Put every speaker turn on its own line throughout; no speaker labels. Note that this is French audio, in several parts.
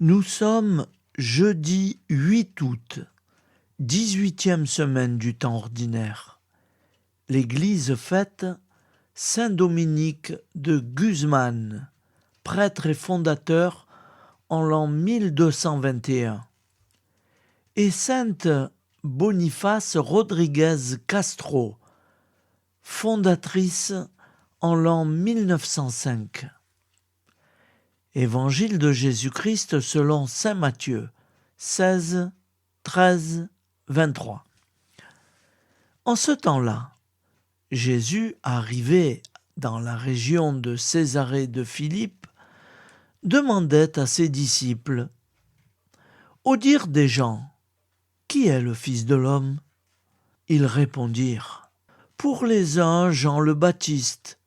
Nous sommes jeudi 8 août, 18e semaine du temps ordinaire. L'Église fête Saint Dominique de Guzman, prêtre et fondateur en l'an 1221, et Sainte Boniface Rodriguez Castro, fondatrice en l'an 1905. Évangile de Jésus-Christ selon saint Matthieu, 16, 13, 23. En ce temps-là, Jésus, arrivé dans la région de Césarée de Philippe, demandait à ses disciples: au dire des gens, qui est le Fils de l'homme? Ils répondirent: pour les uns, Jean le Baptiste,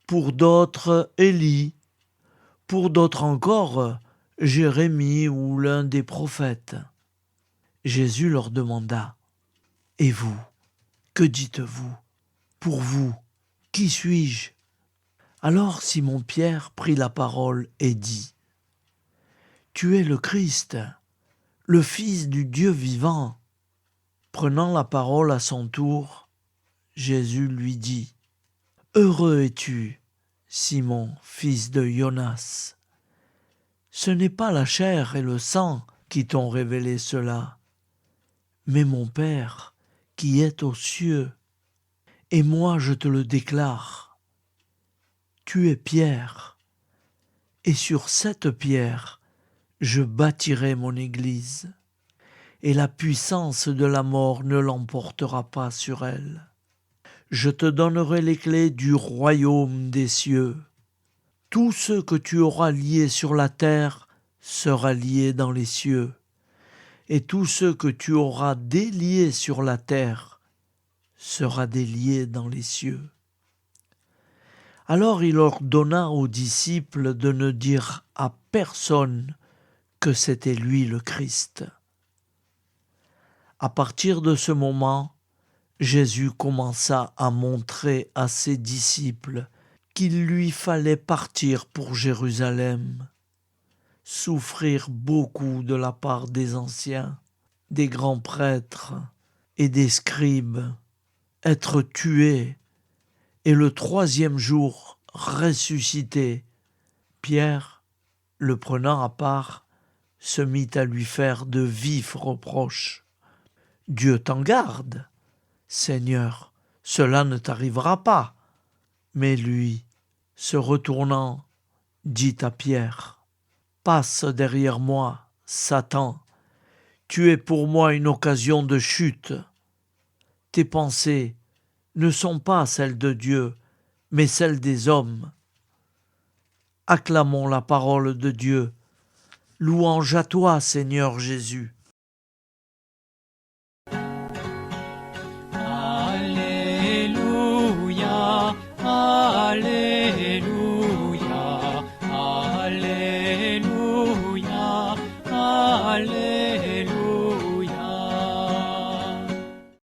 pour d'autres, Élie, pour d'autres encore, Jérémie ou l'un des prophètes. Jésus leur demanda: et vous, que dites-vous? Pour vous, qui suis-je? Alors Simon-Pierre prit la parole et dit: tu es le Christ, le Fils du Dieu vivant. Prenant la parole à son tour, Jésus lui dit: heureux es-tu, Simon, fils de Jonas. Ce n'est pas la chair et le sang qui t'ont révélé cela, mais mon Père qui est aux cieux. Et moi je te le déclare. Tu es Pierre, et sur cette pierre je bâtirai mon Église, et la puissance de la mort ne l'emportera pas sur elle. Je te donnerai les clés du royaume des cieux. Tout ce que tu auras lié sur la terre sera lié dans les cieux, et tout ce que tu auras délié sur la terre sera délié dans les cieux. Alors il ordonna aux disciples de ne dire à personne que c'était lui le Christ. À partir de ce moment, Jésus commença à montrer à ses disciples qu'il lui fallait partir pour Jérusalem, souffrir beaucoup de la part des anciens, des grands prêtres et des scribes, être tué, et le troisième jour ressuscité. Pierre, le prenant à part, se mit à lui faire de vifs reproches. Dieu t'en garde, Seigneur, cela ne t'arrivera pas. Mais lui, se retournant, dit à Pierre: passe derrière moi, Satan, tu es pour moi une occasion de chute. Tes pensées ne sont pas celles de Dieu, mais celles des hommes. Acclamons la parole de Dieu. Louange à toi, Seigneur Jésus.